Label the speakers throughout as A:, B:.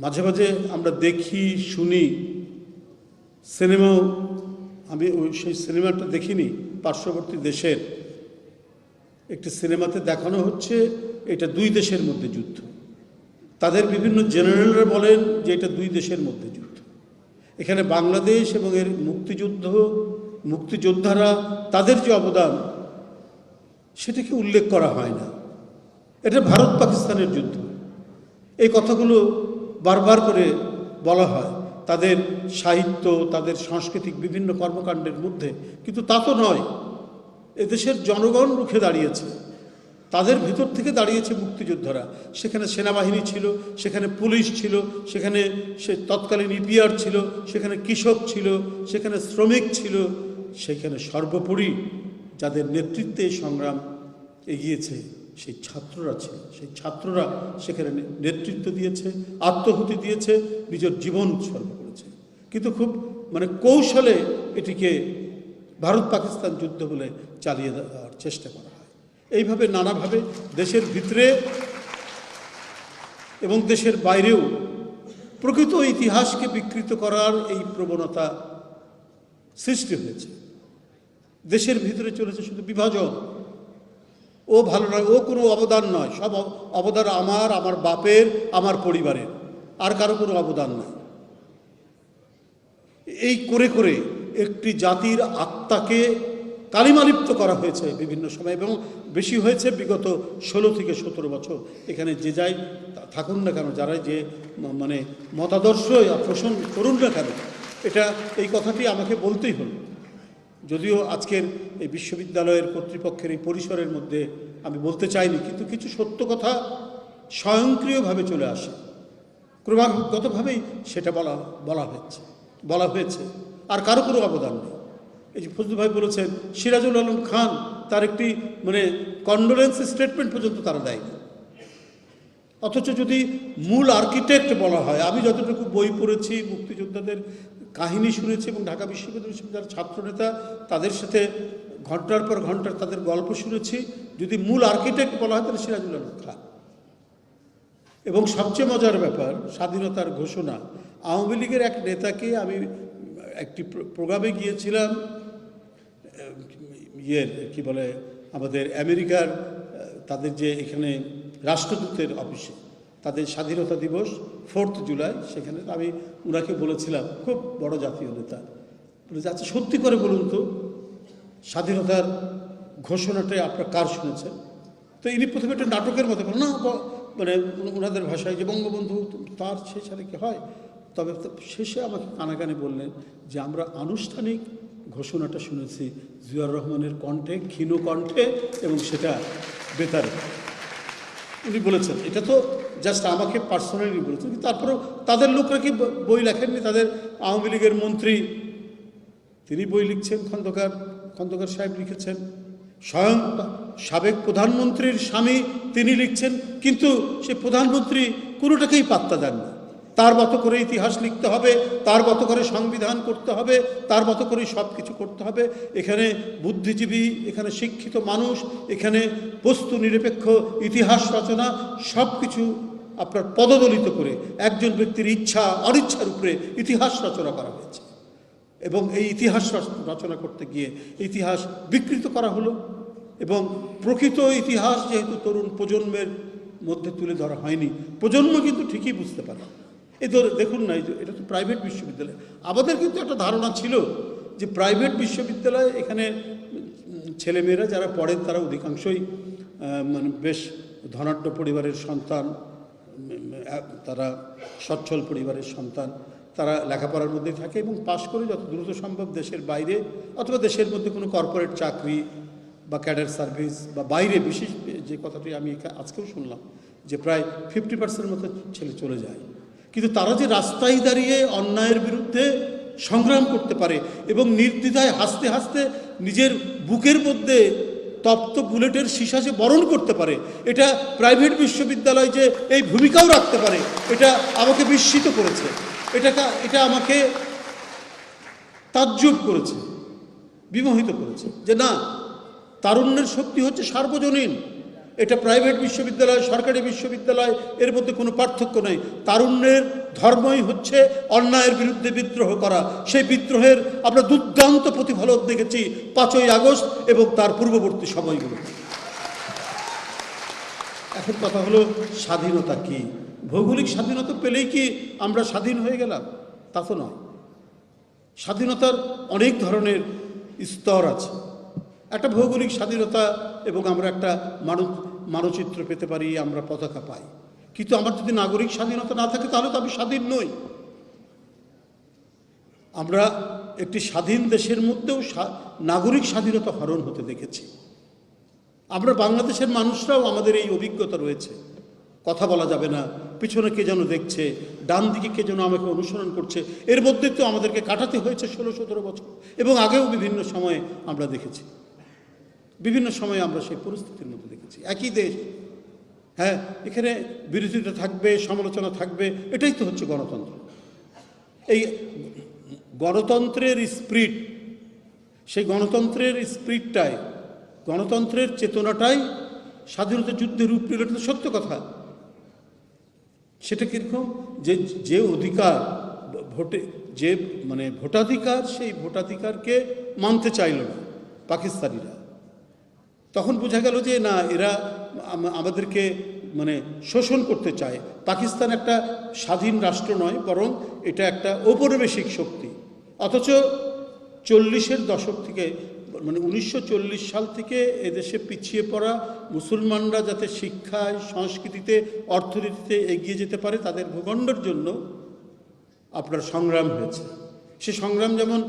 A: মাঝে মাঝে আমরা দেখি শুনি সিনেমাও, আমি সেই সিনেমাটা দেখিনি, পার্শ্ববর্তী দেশের একটি সিনেমাতে দেখানো হচ্ছে এটা দুই দেশের মধ্যে যুদ্ধ। তাদের বিভিন্ন জেনারেলরা বলেন যে এটা দুই দেশের মধ্যে যুদ্ধ। এখানে বাংলাদেশ এবং এর মুক্তিযোদ্ধারা তাদের যে অবদান সেটাকে উল্লেখ করা হয় না। এটা ভারত পাকিস্তানের যুদ্ধ। এই কথাগুলো বারবার করে বলা হয় তাদের সাহিত্য, তাদের সাংস্কৃতিক বিভিন্ন কর্মকাণ্ডের মধ্যে, কিন্তু তা তো নয়। এদেশের জনগণ রুখে দাঁড়িয়েছে, তাদের ভিতর থেকে দাঁড়িয়েছে মুক্তিযোদ্ধারা। সেখানে সেনাবাহিনী ছিল, সেখানে পুলিশ ছিল, সেখানে তৎকালীন ইপিআর ছিল, সেখানে কৃষক ছিল, সেখানে শ্রমিক ছিল, সেখানে সর্বোপরি যাদের নেতৃত্বে সংগ্রাম এগিয়েছে সেই ছাত্ররা ছিল। সেই ছাত্ররা সেখানে নেতৃত্ব দিয়েছে, আত্মহুতি দিয়েছে, নিজের জীবন উৎসর্গ করেছে। কিন্তু খুব কৌশলে এটিকে ভারত পাকিস্তান যুদ্ধ বলে চালিয়ে দেওয়ার চেষ্টা করা হয়। এইভাবে নানাভাবে দেশের ভিতরে এবং দেশের বাইরেও প্রকৃত ইতিহাসকে বিকৃত করার এই প্রবণতা সৃষ্টি হয়েছে। দেশের ভিতরে চলেছে শুধু বিভাজন। ও ভালো নয়, ও কোনো অবদান নয়, সব অবদান আমার বাপের, আমার পরিবারের, আর কারো কোনো অবদান নয়। এই করে করে একটি জাতির আত্মাকে কালিমালিপ্ত করা হয়েছে বিভিন্ন সময়, এবং বেশি হয়েছে বিগত 16 থেকে 17 বছর। এখানে যে যাই থাকুন না কেন, যারা যে মতাদর্শ পোষণ করুন না কেন, এই কথাটি আমাকে বলতেই হলো। যদিও আজকের এই বিশ্ববিদ্যালয়ের কর্তৃপক্ষের এই পরিসরের মধ্যে আমি বলতে চাইনি, কিন্তু কিছু সত্য কথা স্বয়ংক্রিয়ভাবে চলে আসে, ক্রমাগতভাবেই সেটা বলা হয়েছে, আর কারো কোনো অবদান নেই। এই যে ফজলু ভাই বলেছেন, সিরাজুল আলম খান তার একটি কন্ডোলেন্স স্টেটমেন্ট পর্যন্ত তারা দেয়নি। অথচ যদি মূল আর্কিটেক্ট বলা হয়, আমি যতটুকু বই পড়েছি, মুক্তিযোদ্ধাদের কাহিনী শুনেছি এবং ঢাকা বিশ্ববিদ্যালয়ের যারা ছাত্রনেতা তাদের সাথে ঘন্টার পর ঘন্টা তাদের গল্প শুনেছি, যদি মূল আর্কিটেক্ট বলা হয় তাহলে সিরাজুল আলম খান। এবং সবচেয়ে মজার ব্যাপার, স্বাধীনতার ঘোষণা, আওয়ামী লীগের এক নেতাকে, আমি একটি প্রোগ্রামে গিয়েছিলাম আমাদের আমেরিকার তাদের যে এখানে রাষ্ট্রদূতের অফিসে, তাদের স্বাধীনতা দিবস 4 জুলাই, সেখানে আমি ওনাকে বলেছিলাম, খুব বড় জাতীয় নেতা, বলেছে আচ্ছা সত্যি করে বলুন তো স্বাধীনতার ঘোষণাটাই আপনার কার শুনেছেন? তো ইনি প্রথমে একটা নাটকের মতো বলেন, না ওনাদের ভাষায় যে বঙ্গবন্ধু তার শেষ আর কি হয়। তবে শেষে আমাকে কানাকানি বললেন যে আমরা আনুষ্ঠানিক ঘোষণাটা শুনেছি জিয়াউর রহমানের কণ্ঠে, ক্ষীণ কণ্ঠে, এবং সেটা বেতারে উনি বলেছেন। এটা তো জাস্ট আমাকে পার্সোনালি বলেছেন, তারপরেও তাদের লোকরা কি বই লেখেননি? তাদের আওয়ামী লীগের মন্ত্রী তিনি বই লিখছেন, খন্দকার সাহেব লিখেছেন, স্বয়ং সাবেক প্রধানমন্ত্রীর স্বামী তিনি লিখছেন, কিন্তু সে প্রধানমন্ত্রী কোনোটাকেই পাত্তা দেন না। তার মতো করে ইতিহাস লিখতে হবে, তার মতো করে সংবিধান করতে হবে, তার মতো করেই সব কিছু করতে হবে। এখানে বুদ্ধিজীবী, এখানে শিক্ষিত মানুষ, এখানে বস্তু নিরপেক্ষ ইতিহাস রচনা, সব কিছু আপনার পদদলিত করে একজন ব্যক্তির ইচ্ছা অনিচ্ছার উপরে ইতিহাস রচনা করা হয়েছে। এবং এই ইতিহাস রচনা করতে গিয়ে ইতিহাস বিকৃত করা হলো, এবং প্রকৃত ইতিহাস যেহেতু তরুণ প্রজন্মের মধ্যে তুলে ধরা হয়নি, প্রজন্ম কিন্তু ঠিকই বুঝতে পারে। এই দেখুন না, এটা তো প্রাইভেট বিশ্ববিদ্যালয়। আমাদের কিন্তু একটা ধারণা ছিল যে প্রাইভেট বিশ্ববিদ্যালয়, এখানে ছেলেমেয়েরা যারা পড়েন তারা অধিকাংশই বেশ ধনাঢ্য পরিবারের সন্তান, তারা সচ্ছল পরিবারের সন্তান, তারা লেখাপড়ার মধ্যে থাকে এবং পাশ করে যত দ্রুত সম্ভব দেশের বাইরে অথবা দেশের মধ্যে কোনো কর্পোরেট চাকরি বা ক্যাডার সার্ভিস বা বাইরে, বিশেষ যে কথাটি আমি আজকেও শুনলাম যে প্রায় 50% মতো ছেলে চলে যায়। কিন্তু তারা যে রাস্তায় দাঁড়িয়ে অন্যায়ের বিরুদ্ধে সংগ্রাম করতে পারে এবং নির্দ্বিধায় হাসতে হাসতে নিজের বুকের মধ্যে তপ্ত বুলেটের সীসা যে বরণ করতে পারে, এটা প্রাইভেট বিশ্ববিদ্যালয় যে এই ভূমিকাও রাখতে পারে, এটা আমাকে বিস্মিত করেছে। এটা আমাকে তাজ্জব করেছে, বিমোহিত করেছে যে না, তারুণ্যের শক্তি হচ্ছে সার্বজনীন। এটা প্রাইভেট বিশ্ববিদ্যালয়, সরকারি বিশ্ববিদ্যালয়, এর মধ্যে কোনো পার্থক্য নেই। তারুণ্যের ধর্মই হচ্ছে অন্যায়ের বিরুদ্ধে বিদ্রোহ করা। সেই বিদ্রোহের আমরা দুর্দান্ত প্রতিফলন দেখেছি 5ই আগস্ট এবং তার পূর্ববর্তী সময়গুলো। এখন কথা হলো স্বাধীনতা কি? ভৌগোলিক স্বাধীনতা পেলেই কি আমরা স্বাধীন হয়ে গেলাম? তা তো নয়। স্বাধীনতার অনেক ধরনের স্তর আছে। একটা ভৌগোলিক স্বাধীনতা এবং আমরা একটা মানচিত্র পেতে পারি, আমরা পতাকা পাই, কিন্তু আমার যদি নাগরিক স্বাধীনতা না থাকে তাহলে তো আমি স্বাধীন নই। আমরা একটি স্বাধীন দেশের মধ্যেও নাগরিক স্বাধীনতা হরণ হতে দেখেছি। আমরা বাংলাদেশের মানুষরাও আমাদের এই অভিজ্ঞতা রয়েছে। কথা বলা যাবে না, পিছনে কে যেন দেখছে, ডান দিকে কে যেন আমাকে অনুসরণ করছে, এর মধ্যে তো আমাদেরকে কাটাতে হয়েছে 16-17 বছর, এবং আগেও বিভিন্ন সময়ে আমরা দেখেছি। বিভিন্ন সময়ে আমরা সেই পরিস্থিতির মধ্যে দেখেছি। একই দেশ, হ্যাঁ, এখানে বিরোধিতা থাকবে, সমালোচনা থাকবে, এটাই তো হচ্ছে গণতন্ত্র। এই গণতন্ত্রের স্পিরিট, সেই গণতন্ত্রের স্পিরিটটাই, গণতন্ত্রের চেতনাটাই স্বাধীনতা যুদ্ধের রূপ নিল। এটা তো সত্য কথা। সেটা কীরকম? যে অধিকার ভোটে, যে মানে ভোটাধিকার, সেই ভোটাধিকারকে মানতে চাইল না পাকিস্তানিরা। তখন বোঝা গেল যে না, এরা আমাদেরকে মানে শোষণ করতে চায়। পাকিস্তান একটা স্বাধীন রাষ্ট্র নয়, বরং এটা একটা ঔপনিবেশিক শক্তি। অথচ 40-এর দশক থেকে, মানে 1940 সাল থেকে এদেশে পিছিয়ে পড়া মুসলমানরা যাতে শিক্ষায়, সংস্কৃতিতে, অর্থনীতিতে এগিয়ে যেতে পারে, তাদের ভূখণ্ডের জন্য আপনার সংগ্রাম হয়েছে। সে সংগ্রাম যেমন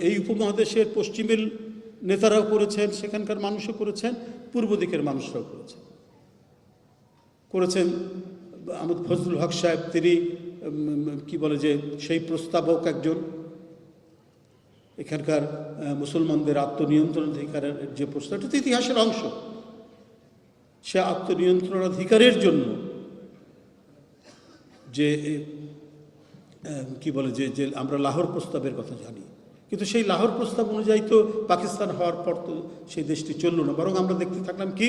A: এই উপমহাদেশের পশ্চিমের নেতারাও করেছেন, সেখানকার মানুষও করেছেন, পূর্ব দিকের মানুষরাও করেছেন। আমাদের ফজলুল হক সাহেব, তিনি কি বলে যে সেই প্রস্তাবক একজন। এখানকার মুসলমানদের আত্মনিয়ন্ত্রণাধিকারের যে প্রস্তাব, এটা তো ইতিহাসের অংশ। সে আত্মনিয়ন্ত্রণাধিকারের জন্য যে কি বলে যে আমরা লাহোর প্রস্তাবের কথা জানি, কিন্তু সেই লাহোর প্রস্তাব অনুযায়ী তো পাকিস্তান হওয়ার পর তো সেই দেশটি চলল না। বরং আমরা দেখতে থাকলাম কি,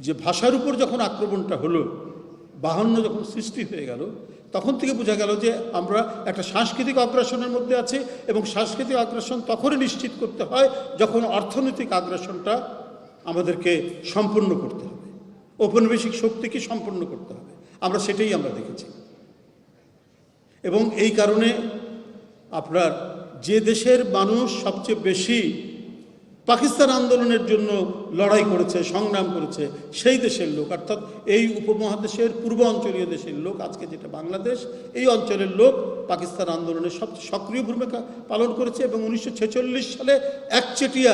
A: যে ভাষার উপর যখন আক্রমণটা হলো, 52 যখন সৃষ্টি হয়ে গেল, তখন থেকে বোঝা গেল যে আমরা একটা সাংস্কৃতিক আগ্রাসনের মধ্যে আছি, এবং সাংস্কৃতিক আগ্রাসন তখনই নিশ্চিত করতে হয় যখন অর্থনৈতিক আগ্রাসনটা আমাদেরকে সম্পূর্ণ করতে হবে, ঔপনিবেশিক শক্তিকে সম্পূর্ণ করতে হবে। আমরা সেটাই আমরা দেখেছি। এবং এই কারণে আপনার যে দেশের মানুষ সবচেয়ে বেশি পাকিস্তান আন্দোলনের জন্য লড়াই করেছে, সংগ্রাম করেছে, সেই দেশের লোক, অর্থাৎ এই উপমহাদেশের পূর্ব অঞ্চলীয় দেশের লোক, আজকে যেটা বাংলাদেশ, এই অঞ্চলের লোক পাকিস্তান আন্দোলনের সবচেয়ে সক্রিয় ভূমিকা পালন করেছে, এবং 1946 সালে একচেটিয়া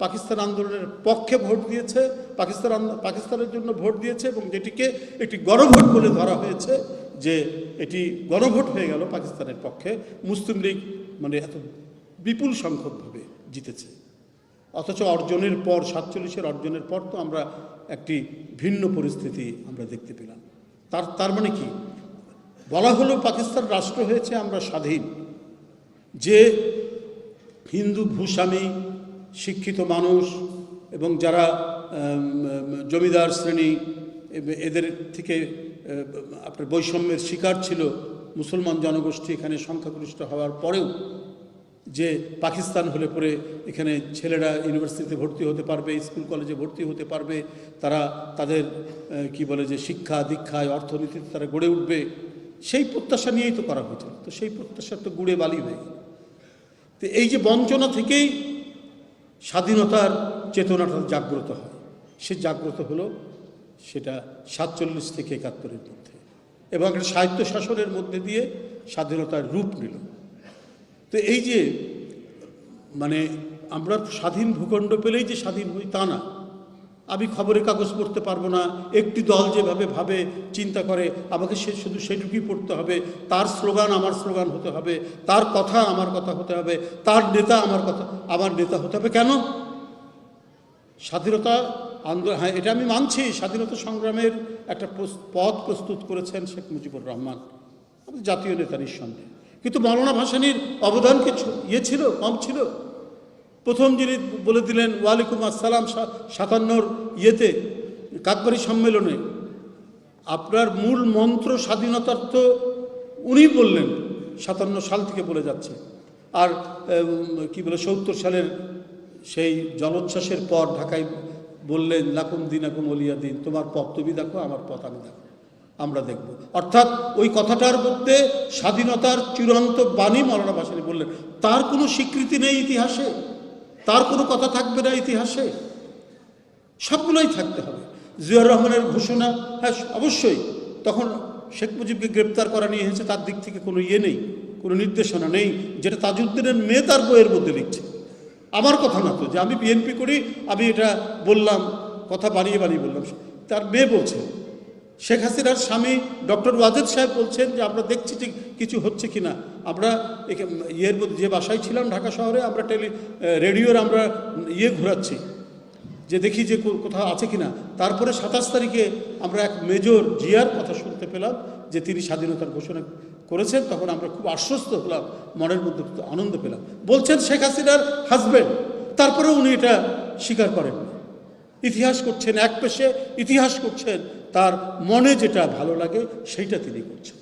A: পাকিস্তান আন্দোলনের পক্ষে ভোট দিয়েছে, পাকিস্তানের জন্য ভোট দিয়েছে, এবং যেটিকে একটি গণভোট বলে ধরা হয়েছে, যে এটি গণভোট হয়ে গেল পাকিস্তানের পক্ষে। মুসলিম লীগ মানে এত বিপুল সংখ্যকভাবে জিতেছে। অথচ অর্জনের পর, 47-এর অর্জনের পর তো আমরা একটি ভিন্ন পরিস্থিতি আমরা দেখতে পেলাম। তার মানে কি বলা হলো, পাকিস্তান রাষ্ট্র হয়েছে, আমরা স্বাধীন। যে হিন্দু ভূস্বামী, শিক্ষিত মানুষ এবং যারা জমিদার শ্রেণী, এদের থেকে আপনার বৈষম্যের শিকার ছিল মুসলমান জনগোষ্ঠী এখানে সংখ্যাগরিষ্ঠ হওয়ার পরেও, যে পাকিস্তান হলে পরে এখানে ছেলেরা ইউনিভার্সিটিতে ভর্তি হতে পারবে, স্কুল কলেজে ভর্তি হতে পারবে, তারা তাদের কি বলে যে শিক্ষা দীক্ষায়, অর্থনীতিতে তারা গড়ে উঠবে, সেই প্রত্যাশা নিয়েই তো করা হয়েছিল। তো সেই প্রত্যাশা তো গুড়ে বালি হয়ে গেল। তো এই যে বঞ্চনা থেকেই স্বাধীনতার চেতনাটা জাগ্রত হয়, সে জাগ্রত হলো সেটা 47 থেকে 71-এর মধ্যে, এবং একটা সাহিত্য শাসনের মধ্যে দিয়ে স্বাধীনতার রূপ নিল। তো এই যে মানে আমরা স্বাধীন ভূখণ্ড পেলেই যে স্বাধীন হই তা না। আমি খবরের কাগজ পড়তে পারবো না, একটি দল যেভাবে ভাবে চিন্তা করে আমাকে শুধু সেটুকুই পড়তে হবে, তার স্লোগান আমার স্লোগান হতে হবে, তার কথা আমার কথা হতে হবে, তার নেতা আমার নেতা হতে হবে। কেন? স্বাধীনতা আন্দোলন, হ্যাঁ এটা আমি মানছি, স্বাধীনতা সংগ্রামের একটা পথ প্রস্তুত করেছেন শেখ মুজিবুর রহমান, আমাদের জাতীয় নেতা নিঃসন্দেহে। কিন্তু মৌলানা ভাসানীর অবদান কিছু ছিল, কম ছিল? প্রথম যিনি বলে দিলেন ওয়ালাইকুম আসসালাম 57-র ইয়েতে, কাকবাড়ি সম্মেলনে আপনার মূল মন্ত্র স্বাধীনতার তো উনি বললেন, 57 সাল থেকে বলে যাচ্ছে। আর কি বলে 70 সালের সেই জলোচ্ছ্বাসের পর ঢাকায় বললেন, লাকুম দিনাকুম ওলিয়া দিন, তোমার পথ তুমি দেখো, আমার পথ আমি দেখো, আমরা দেখব। অর্থাৎ ওই কথাটার মধ্যে স্বাধীনতার চূড়ান্ত বাণী মওলানা ভাসানী বললেন। তার কোনো স্বীকৃতি নেই ইতিহাসে, তার কোনো কথা থাকবে না ইতিহাসে, সবগুলোই থাকতে হবে। জিয়াউর রহমানের ঘোষণা, হ্যাঁ অবশ্যই তখন শেখ মুজিবকে গ্রেপ্তার করা নিয়ে হয়েছে, তার দিক থেকে কোনো ইয়ে নেই, কোনো নির্দেশনা নেই, যেটা তাজউদ্দিনের মেয়ে তার বইয়ের মধ্যে লিখছে। আমার কথা না তো, যে আমি বিএনপি করি আমি এটা বললাম, কথা বানিয়ে বানিয়ে বললাম, তার মেয়ে বলছে। শেখ হাসিনার স্বামী ডক্টর ওয়াজেদ সাহেব বলছেন যে আমরা দেখছি যে কিছু হচ্ছে কি না। আমরা ইয়ের মধ্যে যে বাসায় ছিলাম ঢাকা শহরে, আমরা রেডিওর আমরা ইয়ে ঘোরাচ্ছি যে দেখি যে কোথাও আছে কি না। তারপরে 27 তারিখে আমরা এক মেজর জিয়ার কথা শুনতে পেলাম যে তিনি স্বাধীনতার ঘোষণা করেছেন। তখন আমরা খুব আশ্বস্ত হলাম, মনের মধ্যে আনন্দ পেলাম। বলছেন শেখ হাসিনার হাজব্যান্ড, তারপরে উনি এটা স্বীকার করেন। ইতিহাস করছেন, এক পেশে ইতিহাস করছেন, তার মনে যেটা ভালো লাগে সেইটা তিনি করছেন।